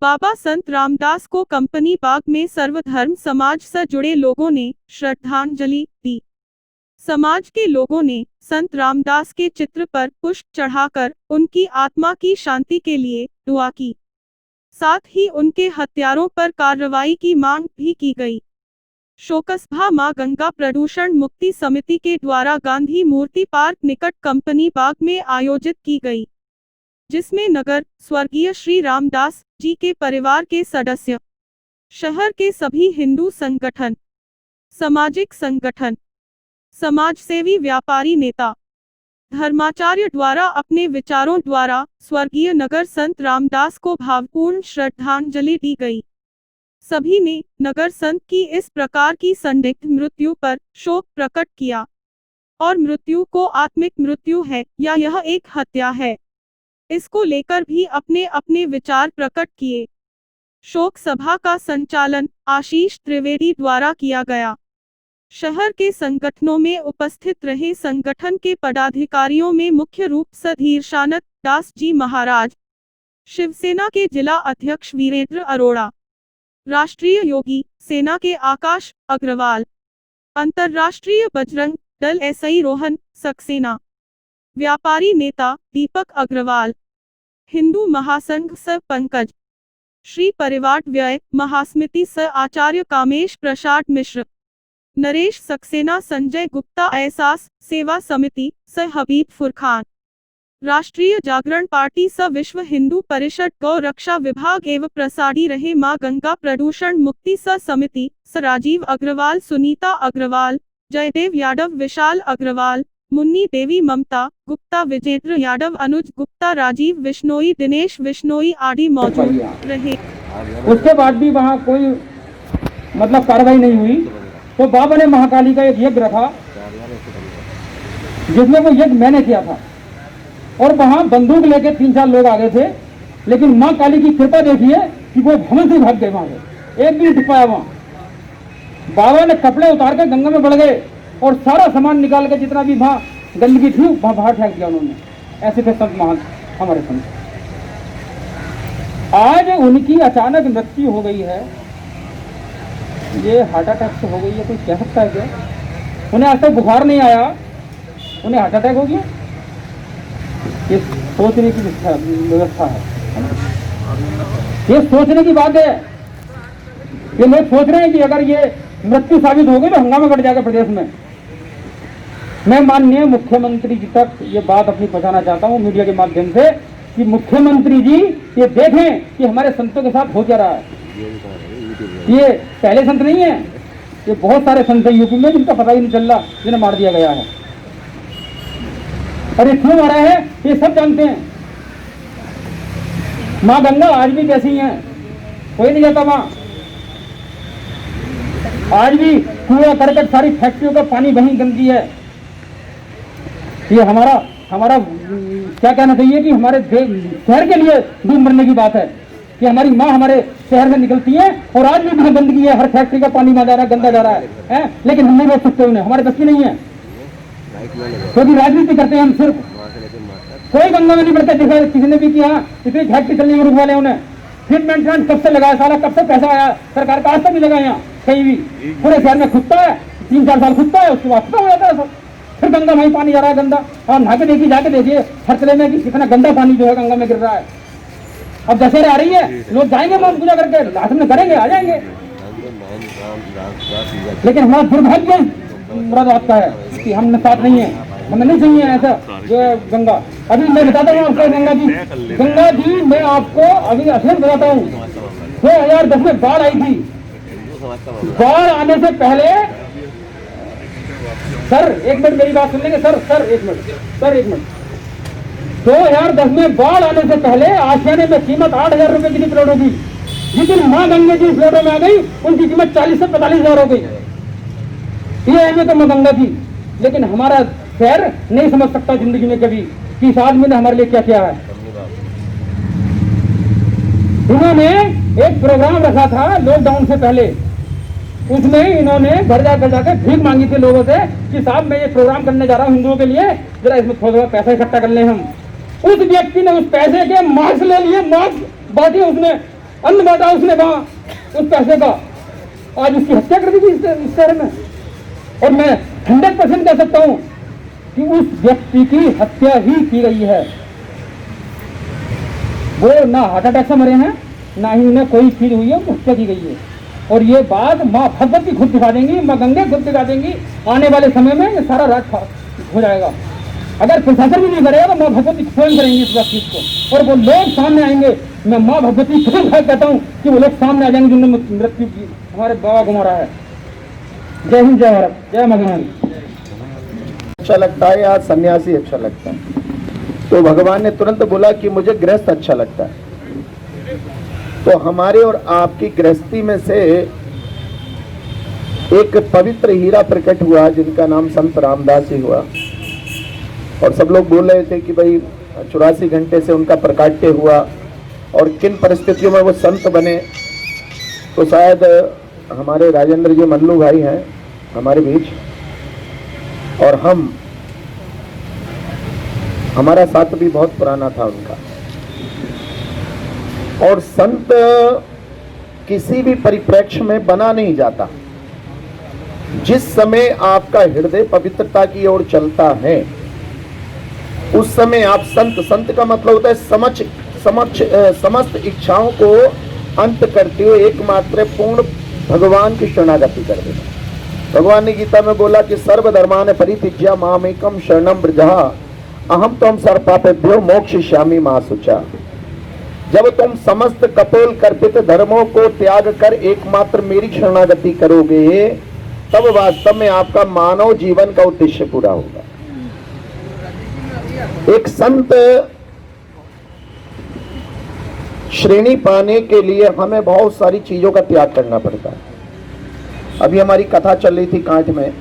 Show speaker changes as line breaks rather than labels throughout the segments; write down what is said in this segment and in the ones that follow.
बाबा संत रामदास को कंपनी बाग में सर्वधर्म समाज से जुड़े लोगों ने श्रद्धांजलि दी। समाज के लोगों ने संत रामदास के चित्र पर पुष्प चढ़ाकर उनकी आत्मा की शांति के लिए दुआ की। साथ ही उनके हत्यारों पर कार्रवाई की मांग भी की गई। शोकसभा मां गंगा प्रदूषण मुक्ति समिति के द्वारा गांधी मूर्ति पार्क निकट कंपनी बाग में आयोजित की गई, जिसमें नगर स्वर्गीय श्री रामदास जी के परिवार के सदस्य, शहर के सभी हिंदू संगठन, सामाजिक संगठन, समाजसेवी, व्यापारी नेता, धर्माचार्य द्वारा अपने विचारों द्वारा स्वर्गीय नगर संत रामदास को भावपूर्ण श्रद्धांजलि दी गई। सभी ने नगर संत की इस प्रकार की संदिग्ध मृत्यु पर शोक प्रकट किया और मृत्यु को आत्मिक मृत्यु है या यह एक हत्या है, इसको लेकर भी अपने अपने विचार प्रकट किए। शोक सभा का संचालन आशीष त्रिवेदी द्वारा किया गया। शहर के संगठनों में उपस्थित रहे संगठन के पदाधिकारियों में मुख्य रूप से धीरशानत दास जी महाराज, शिवसेना के जिला अध्यक्ष वीरेंद्र अरोड़ा, राष्ट्रीय योगी सेना के आकाश अग्रवाल, अंतर्राष्ट्रीय बजरंग दल एसआई रोहन सक्सेना, व्यापारी नेता दीपक अग्रवाल, हिंदू महासंघ स पंकज, श्री परिवार व्यय महासमिति स आचार्य कामेश प्रसाद मिश्र, नरेश सक्सेना, संजय गुप्ता, एहसास सेवा समिति स हबीब फुरखान, राष्ट्रीय जागरण पार्टी स विश्व हिंदू परिषद गौ रक्षा विभाग एवं प्रसादी रहे मां गंगा प्रदूषण मुक्ति स समिति स राजीव अग्रवाल, सुनीता अग्रवाल, जयदेव यादव, विशाल अग्रवाल, मुन्नी देवी, ममता गुप्ता, विजेंद्र यादव, अनुज गुप्ता, राजीव विश्नोई, दिनेश विश्नोई आदि मौजूद रहे।
उसके बाद भी वहाँ कोई मतलब कार्रवाई नहीं हुई, तो बाबा ने महाकाली का एक यज्ञ रखा, जिसमें वो यज्ञ मैंने किया था, और वहाँ बंदूक लेके 3-4 लोग आ गए थे, लेकिन माँ काली की कृपा देखिए कि वो भवन से भाग गए। वहाँ से एक भी नहीं पाया। वहाँ बाबा ने कपड़े उतार के गंगा में बढ़ गए और सारा सामान निकाल के जितना भी वहाँ गंदगी थी वहाँ बाहर फेंक दिया उन्होंने। ऐसे थे संत महान हमारे संत। आज उनकी अचानक मृत्यु हो गई है। ये हार्ट अटैक से हो गई है, कोई कह सकता है क्या? उन्हें आज तक बुखार नहीं आया, उन्हें हार्ट अटैक हो गया। ये सोचने की व्यवस्था है, ये सोचने की बात है। ये लोग सोच रहे हैं कि अगर ये मृत्यु साबित हो गई तो हंगामा कट जाएगा प्रदेश में। मैं माननीय मुख्यमंत्री जी तक ये बात अपनी पहुंचाना चाहता हूं मीडिया के माध्यम से कि मुख्यमंत्री जी ये देखें कि हमारे संतों के साथ हो क्या रहा है। ये पहले संत नहीं है, ये बहुत सारे संत हैं यूपी में जिनका पता ही नहीं चल रहा, जिन्हें मार दिया गया है। और ये क्यों मारा है ये सब जानते हैं। माँ गंगा आज भी कैसी है, कोई नहीं जाता वहां। आज भी कूड़ा करकट, सारी फैक्ट्रियों का पानी वहीं गंदगी है। ये हमारा क्या कहना चाहिए कि हमारे शहर के लिए डूब मरने की बात है कि हमारी माँ हमारे शहर से निकलती है और आज भी वहाँ गंदगी है, हर फैक्ट्री का पानी वहाँ जा रहा है, गंदा जा रहा है? लेकिन हम नहीं रोक सकते उन्हें, हमारे बस की नहीं है, क्योंकि राजनीति करते हैं हम। सिर्फ कोई गंगा में नहीं बढ़ता देखा किसी ने भी कि हाँ इतनी फैक्ट्री चलने में रुकवा ले उन्हें। फिर मेंटेनेंस कब से लगाया, साला कब से पैसा आया सरकार का, आज तक नहीं लगा यहाँ कहीं भी। पूरे शहर में खुदता है, 3-4 साल खुदता है, उसके बाद खत्म हो जाता है सब। फिर गंगा वहीं पानी जा रहा है गंदा। और नहा के देखिए, जाके देखिए हर जिले में कि कितना गंदा पानी जो है गंगा में गिर रहा है। अब दशहरे आ रही है, लोग जाएंगे मां पूजा करके, लास्ट में करेंगे, आ जाएंगे। लेकिन हमारा दुर्भाग्य मुरादाबाद का है कि हमने साथ नहीं है, हमें नहीं चाहिए ऐसा जो है गंगा। अभी मैं बताता हूँ आपको गंगा जी मैं आपको अभी असलियत बताता हूँ। 2010 में बाढ़ आई थी। बाढ़ आने से पहले सर एक मिनट मेरी बात सुन लेंगे सर एक मिनट 2010 में बाढ़ आने से पहले आशियाने में कीमत 8,000 रुपए की प्लॉटों की, लेकिन माँ गंगा जी प्लॉटों में आ गई, उनकी कीमत 40 से 45,000 हो गई। ये अहमियत तो माँ गंगा की। लेकिन हमारा शहर नहीं समझ सकता जिंदगी में कभी कि इस आदमी ने हमारे लिए क्या किया है। इन्होंने एक प्रोग्राम रखा था लॉकडाउन से पहले, उसमें इन्होंने घर जाकर भीख मांगी थी लोगों से कि साहब मैं ये प्रोग्राम करने जा रहा हूँ हिंदुओं के लिए, जरा इसमें थोड़ा पैसा इकट्ठा कर ले हम। उस व्यक्ति ने उस पैसे के मास्क ले लिए, मास्क बांटे उसने अन्न बांटा उसने वहां उस पैसे का, आज उसकी हत्या कर दी थी इस शहर में। और मैं 100% कह सकता हूं कि उस व्यक्ति की हत्या ही की गई है। वो ना हार्ट अटैक से मरे हैं, ना ही उन्हें कोई चीज हुई है, हत्या की गई है। और ये बात माँ भगवती खुद दिखा देंगी, माँ गंगे खुद दिखा देंगी। आने वाले समय में ये सारा राज हो जाएगा। अगर प्रशासन भी नहीं करेगा तो माँ भगवती स्वयं करेंगी इस बात चीज को, और वो लोग सामने आएंगे। मैं माँ भगवती खुद कहता हूँ कि वो लोग सामने आ जाएंगे जिन्होंने मृत्यु की हमारे बाबा को मारा है। जय हिंद, जय भारत, जय मगनान।
अच्छा लगता है या सन्यासी अच्छा लगता है? तो भगवान ने तुरंत बोला कि मुझे गृहस्थ अच्छा लगता है। तो हमारे और आपकी गृहस्थी में से एक पवित्र हीरा प्रकट हुआ जिनका नाम संत रामदास जी हुआ। और सब लोग बोल रहे थे कि भाई 84 घंटे से उनका प्रकाट्य हुआ और किन परिस्थितियों में वो संत बने। तो शायद हमारे राजेंद्र जी मल्लू भाई हैं हमारे बीच, और हमारा साथ भी बहुत पुराना था उनका। और संत किसी भी परिप्रेक्ष्य में बना नहीं जाता। जिस समय आपका हृदय पवित्रता की ओर चलता है उस समय आप संत का मतलब होता है समस्त इच्छाओं को अंत करते हुए एकमात्र पूर्ण भगवान की शरणागति कर देना। भगवान ने गीता में बोला कि सर्वधर्मान परित्यज्य मामेकम शरणम व्रजः अहम त्वं सर्वपापेभ्यो मोक्षयिष्यामि मा शुचा। जब तुम समस्त कपोल कल्पित धर्मों को त्याग कर एकमात्र मेरी शरणागति करोगे तब वास्तव में आपका मानव जीवन का उद्देश्य पूरा होगा। एक संत श्रेणी पाने के लिए हमें बहुत सारी चीजों का त्याग करना पड़ता है। अभी हमारी कथा चल रही थी कांठ में,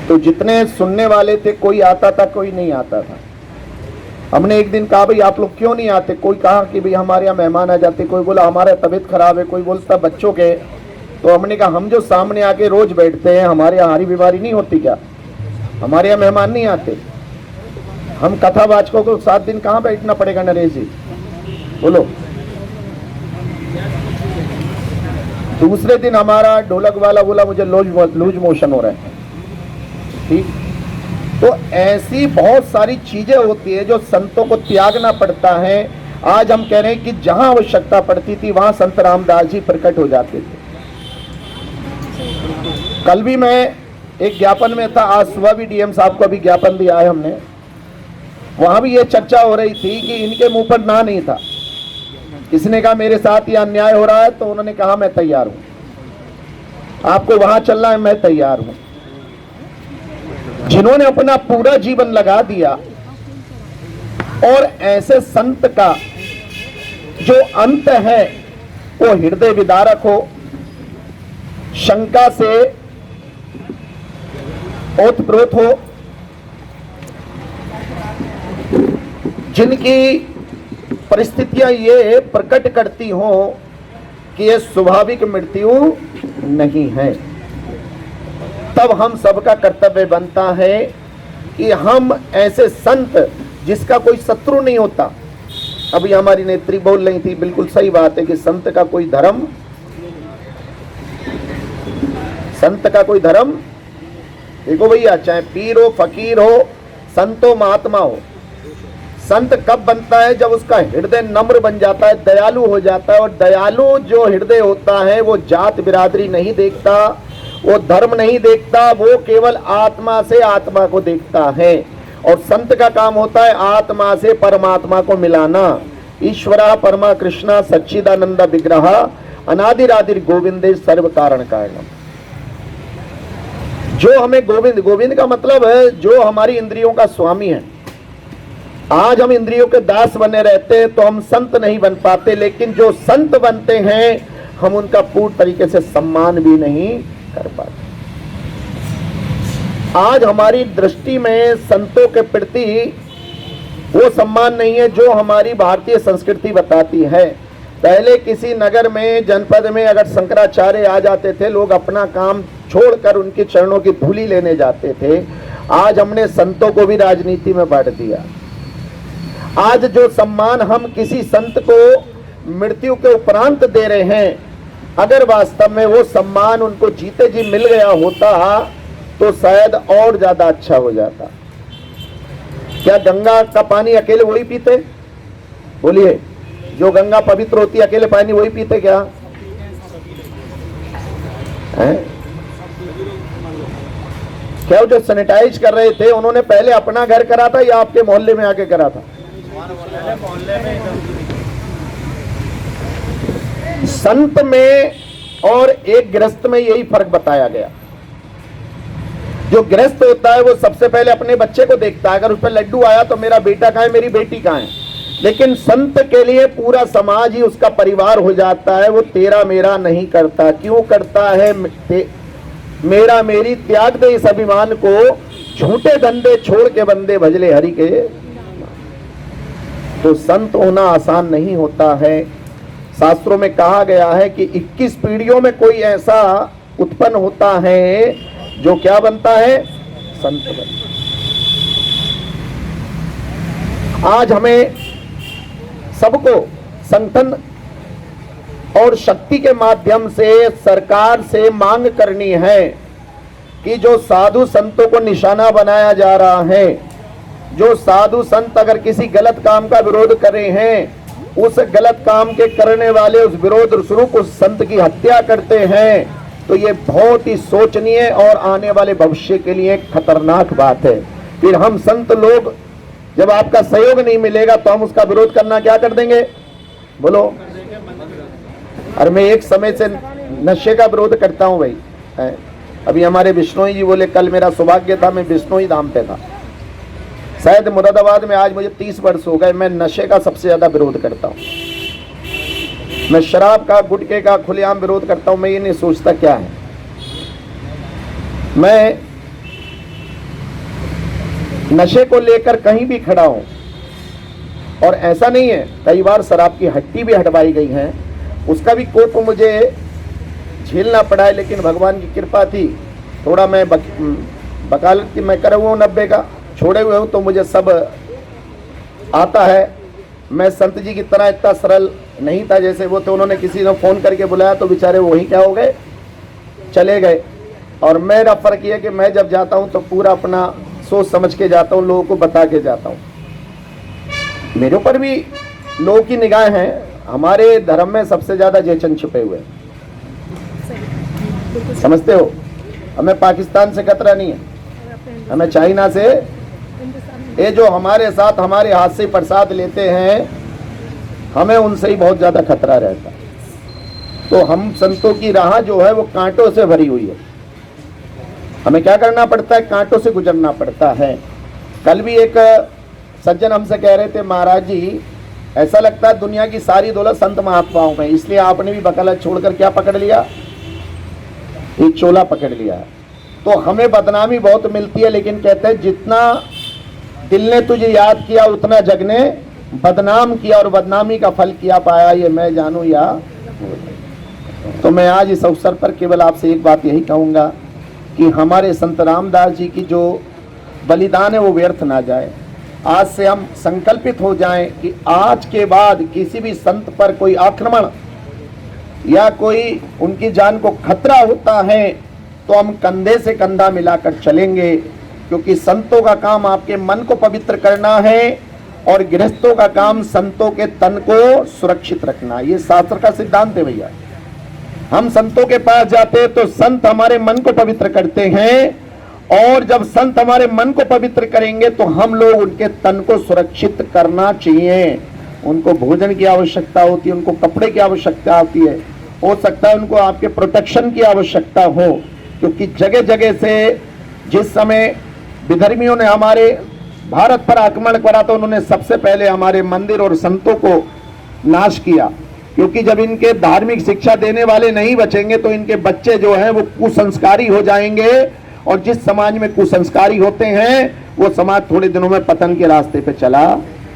तो जितने सुनने वाले थे कोई आता था कोई नहीं आता था। हमने एक दिन कहा भाई आप लोग क्यों नहीं आते? कोई कहा कि भाई हमारे यहाँ मेहमान आ जाते, कोई बोला हमारा तबीयत खराब है, कोई बोलता बच्चों के। तो हमने कहा हम जो सामने आके रोज बैठते हैं हमारे यहाँ हारी बीमारी नहीं होती क्या? हमारे यहाँ मेहमान नहीं आते? हम कथावाचकों को 7 दिन कहाँ बैठना पड़ेगा नरेश जी? बोलो। दूसरे दिन हमारा ढोलक वाला बोला मुझे लूज मोशन हो रहा है। ठीक, तो ऐसी बहुत सारी चीजें होती है जो संतों को त्यागना पड़ता है। आज हम कह रहे हैं कि जहां आवश्यकता पड़ती थी वहां संत रामदास जी प्रकट हो जाते थे। कल भी मैं एक ज्ञापन में था, आज सुबह भी डीएम साहब को अभी ज्ञापन दिया है हमने। वहां भी ये चर्चा हो रही थी कि इनके मुंह पर ना नहीं था। किसने कहा मेरे साथ ये अन्याय हो रहा है, तो उन्होंने कहा मैं तैयार हूं, आपको वहां चलना है मैं तैयार हूं। जिन्होंने अपना पूरा जीवन लगा दिया और ऐसे संत का जो अंत है वो हृदय विदारक हो, शंका से ओतप्रोत हो, जिनकी परिस्थितियां ये प्रकट करती हो कि ये स्वाभाविक मृत्यु नहीं है, तब हम सबका कर्तव्य बनता है कि हम ऐसे संत जिसका कोई शत्रु नहीं होता। अभी हमारी नेत्री बोल रही थी, बिल्कुल सही बात है कि संत का कोई धर्म देखो भैया, चाहे पीर हो, फकीर हो, संत हो, महात्मा हो, संत कब बनता है? जब उसका हृदय नम्र बन जाता है, दयालु हो जाता है। और दयालु जो हृदय होता है वो जात बिरादरी नहीं देखता, वो धर्म नहीं देखता, वो केवल आत्मा से आत्मा को देखता है। और संत का काम होता है आत्मा से परमात्मा को मिलाना। ईश्वरा परमा कृष्णा सच्चिदानंद विग्रह अनादिरादिर गोविंदे सर्व कारण कारणम। जो हमें गोविंद का मतलब है जो हमारी इंद्रियों का स्वामी है। आज हम इंद्रियों के दास बने रहते हैं तो हम संत नहीं बन पाते, लेकिन जो संत बनते हैं हम उनका पूर्ण तरीके से सम्मान भी नहीं कर पाते। आज हमारी दृष्टि में संतों के प्रति वो सम्मान नहीं है जो हमारी भारतीय संस्कृति बताती है। पहले किसी नगर में, जनपद में अगर शंकराचार्य आ जाते थे, लोग अपना काम छोड़कर उनके चरणों की धूली लेने जाते थे। आज हमने संतों को भी राजनीति में बांट दिया। आज जो सम्मान हम किसी संत को मृत्यु के उपरांत दे रहे हैं, अगर वास्तव में वो सम्मान उनको जीते जी मिल गया होता तो शायद और ज्यादा अच्छा हो जाता। क्या गंगा का पानी अकेले वही पीते? बोलिए, जो गंगा पवित्र होती है अकेले पानी वही पीते क्या है? क्या जो सैनिटाइज कर रहे थे उन्होंने पहले अपना घर करा था या आपके मोहल्ले में आके करा था? संत में और एक गृहस्थ में यही फर्क बताया गया। जो गृहस्थ होता है वो सबसे पहले अपने बच्चे को देखता है, अगर उस पर लड्डू आया तो मेरा बेटा कहाँ है, मेरी बेटी कहाँ है। लेकिन संत के लिए पूरा समाज ही उसका परिवार हो जाता है। वो तेरा मेरा नहीं करता। क्यों करता है? मेरा मेरी त्याग दे इस अभिमान को, झूठे धंधे छोड़ के बंदे भजले हरि के। तो संत होना आसान नहीं होता है। शास्त्रों में कहा गया है कि 21 पीढ़ियों में कोई ऐसा उत्पन्न होता है जो क्या बनता है? संत बनता। आज हमें सबको संगठन और शक्ति के माध्यम से सरकार से मांग करनी है कि जो साधु संतों को निशाना बनाया जा रहा है, जो साधु संत अगर किसी गलत काम का विरोध कर रहे हैं, उस गलत काम के करने वाले उस विरोध स्वरूप उस संत की हत्या करते हैं, तो ये बहुत ही सोचनीय और आने वाले भविष्य के लिए खतरनाक बात है। फिर हम संत लोग जब आपका सहयोग नहीं मिलेगा तो हम उसका विरोध करना क्या कर देंगे? बोलो। अरे मैं एक समय से नशे का विरोध करता हूं भाई। अभी हमारे बिश्नोई जी बोले कल मेरा सौभाग्य था, मैं बिश्नोई धाम पे था, शायद मुरादाबाद में। आज मुझे 30 वर्ष हो गए। मैं नशे का सबसे ज्यादा विरोध करता हूं। मैं शराब का, गुटखे का खुलेआम विरोध करता हूं। मैं ये नहीं सोचता क्या है। मैं नशे को लेकर कहीं भी खड़ा हूं, और ऐसा नहीं है, कई बार शराब की हट्टी भी हटवाई गई है, उसका भी कोप मुझे झेलना पड़ा है। लेकिन भगवान की कृपा थी, थोड़ा मैं वकालत की मैं कर हुआ हूँ 90 का, छोड़े हुए हूँ, तो मुझे सब आता है। मैं संत जी की तरह इतना सरल नहीं था जैसे वो थे। उन्होंने किसी ने फोन करके बुलाया तो बेचारे वही क्या हो गए, चले गए। और मेरा फर्क यह है कि मैं जब जाता हूं तो पूरा अपना सोच समझ के जाता हूं, लोगों को बता के जाता हूं। मेरे ऊपर भी लोगों की निगाह है। हमारे धर्म में सबसे ज्यादा जयचंद छुपे हुए, समझते हो? हमें पाकिस्तान से खतरा नहीं है, हमें चाइना से। ये जो हमारे साथ हमारे हाथ से प्रसाद लेते हैं, हमें उनसे ही बहुत ज्यादा खतरा रहता। तो हम संतों की राह जो है वो कांटों से भरी हुई है। हमें क्या करना पड़ता है? कांटों से गुजरना पड़ता है। कल भी एक सज्जन हमसे कह रहे थे, महाराज जी ऐसा लगता है दुनिया की सारी दौलत संत महात्माओं में, इसलिए आपने भी वकालत छोड़कर क्या पकड़ लिया? एक चोला पकड़ लिया। तो हमें बदनामी बहुत मिलती है, लेकिन कहते हैं जितना दिल ने तुझे याद किया उतना जग ने बदनाम किया, और बदनामी का फल किया पाया, ये मैं जानूं या। तो मैं आज इस अवसर पर केवल आपसे एक बात यही कहूंगा कि हमारे संत रामदास जी की जो बलिदान है वो व्यर्थ ना जाए। आज से हम संकल्पित हो जाएं कि आज के बाद किसी भी संत पर कोई आक्रमण या कोई उनकी जान को खतरा होता है तो हम कंधे से कंधा मिलाकर चलेंगे, क्योंकि संतों का काम आपके मन को पवित्र करना है और गृहस्थों का काम संतों के तन को सुरक्षित रखना। ये शास्त्र का सिद्धांत है भैया। हम संतों के पास जाते हैं तो संत हमारे मन को पवित्र करते हैं, और जब संत हमारे मन को पवित्र करेंगे तो हम लोग उनके तन को सुरक्षित करना चाहिए। उनको भोजन की आवश्यकता होती है, उनको कपड़े की आवश्यकता होती है, हो सकता है उनको आपके प्रोटेक्शन की आवश्यकता हो, क्योंकि जगह जगह से जिस समय विधर्मियों ने हमारे भारत पर आक्रमण करा तो उन्होंने सबसे पहले हमारे मंदिर और संतों को नाश किया, क्योंकि जब इनके धार्मिक शिक्षा देने वाले नहीं बचेंगे तो इनके बच्चे जो हैं वो कुसंस्कारी हो जाएंगे, और जिस समाज में कुसंस्कारी होते हैं वो समाज थोड़े दिनों में पतन के रास्ते पे चला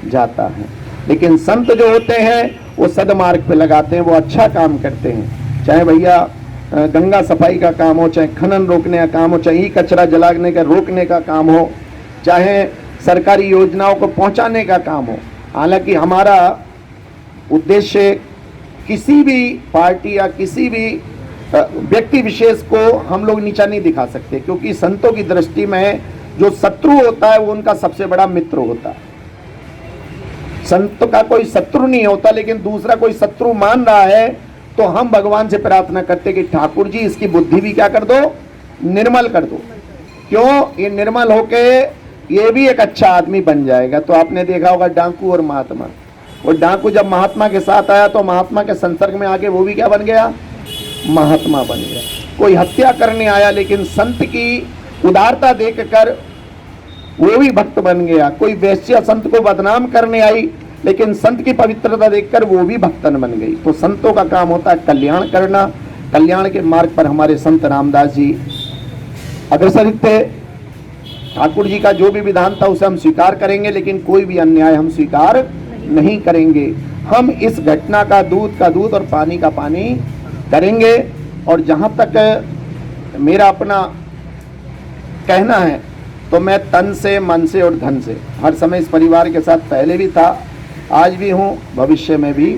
जाता है। लेकिन संत जो होते हैं वो सदमार्ग पे लगाते हैं, वो अच्छा काम करते हैं। चाहे भैया गंगा सफाई का काम हो, चाहे खनन रोकने का काम हो, चाहे ई कचरा जलाने का रोकने का काम हो, चाहे सरकारी योजनाओं को पहुंचाने का काम हो। हालांकि हमारा उद्देश्य किसी भी पार्टी या किसी भी व्यक्ति विशेष को हम लोग नीचा नहीं दिखा सकते, क्योंकि संतों की दृष्टि में जो शत्रु होता है वो उनका सबसे बड़ा मित्र होता है। संत का कोई शत्रु नहीं होता, लेकिन दूसरा कोई शत्रु मान रहा है तो हम भगवान से प्रार्थना करते कि ठाकुर जी इसकी बुद्धि भी क्या कर दो, निर्मल कर दो। क्यों? ये निर्मल होके ये भी एक अच्छा आदमी बन जाएगा। तो आपने देखा होगा डाकू और महात्मा, वो डाकू जब महात्मा के साथ आया तो महात्मा के संसर्ग में आके वो भी क्या बन गया, महात्मा बन गया। कोई हत्या करने आया लेकिन संत की उदारता देखकर वो भी भक्त बन गया। कोई वेश्या संत को बदनाम करने आई लेकिन संत की पवित्रता देखकर वो भी भक्तन बन गई। तो संतों का काम होता है कल्याण करना। कल्याण के मार्ग पर हमारे संत रामदास जी अग्रसर थे। ठाकुर जी का जो भी विधान था उसे हम स्वीकार करेंगे, लेकिन कोई भी अन्याय हम स्वीकार नहीं करेंगे। हम इस घटना का दूध और पानी का पानी करेंगे। और जहाँ तक मेरा अपना कहना है तो मैं तन से, मन से और धन से हर समय इस परिवार के साथ पहले भी था, आज भी हूँ, भविष्य में भी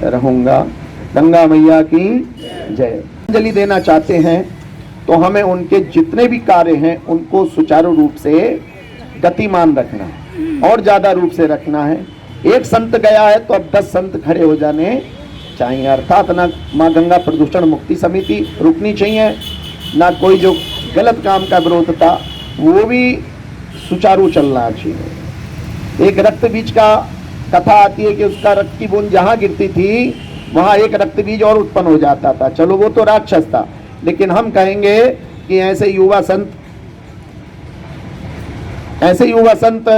रहूँगा। गंगा मैया की जय। अंजलि देना चाहते हैं तो हमें उनके जितने भी कार्य हैं उनको सुचारू रूप से गतिमान रखना है और ज़्यादा रूप से रखना है। एक संत गया है तो अब 10 संत खड़े हो जाने चाहिए। अर्थात ना माँ गंगा प्रदूषण मुक्ति समिति रुकनी चाहिए, ना कोई जो गलत काम का विरोध था वो भी सुचारू चलना चाहिए। एक रक्त बीज का कथा आती है कि उसका रक्त की बूंद जहाँ गिरती थी वहाँ एक रक्त बीज और उत्पन्न हो जाता था। चलो वो तो राक्षस था, लेकिन हम कहेंगे कि ऐसे युवा संत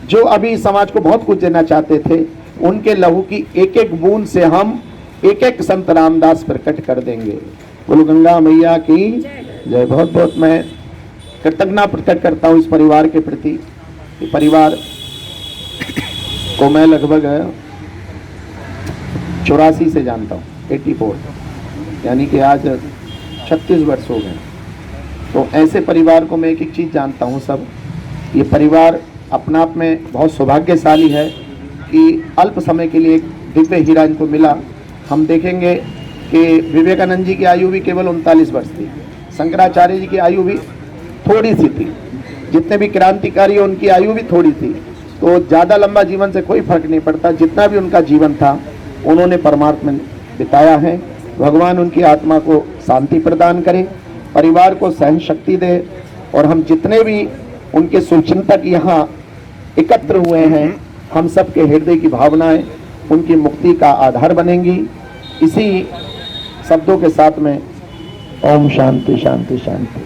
जो अभी समाज को बहुत कुछ देना चाहते थे, उनके लहू की एक एक बूंद से हम एक एक संत रामदास प्रकट कर देंगे। बोलो गंगा मैया की जय। बहुत बहुत मैं कृतज्ञता प्रकट करता हूँ इस परिवार के प्रति। ये परिवार को मैं लगभग 84 से जानता हूँ, 84, यानी कि आज 36 वर्ष हो गए। तो ऐसे परिवार को मैं एक एक चीज़ जानता हूँ सब। ये परिवार अपना आप में बहुत सौभाग्यशाली है कि अल्प समय के लिए एक दिव्य हीरा इनको मिला। हम देखेंगे कि विवेकानंद जी की आयु भी केवल 39 वर्ष थी, शंकराचार्य जी की आयु भी थोड़ी सी थी, जितने भी क्रांतिकारी उनकी आयु भी थोड़ी थी। तो ज़्यादा लंबा जीवन से कोई फर्क नहीं पड़ता, जितना भी उनका जीवन था उन्होंने परमार्थ में बिताया है। भगवान उनकी आत्मा को शांति प्रदान करे, परिवार को सहन शक्ति दे, और हम जितने भी उनके शुभचिंतक यहाँ एकत्र हुए हैं, हम सबके हृदय की भावनाएं उनकी मुक्ति का आधार बनेंगी। इसी शब्दों के साथ में ओम शांति शांति शांति।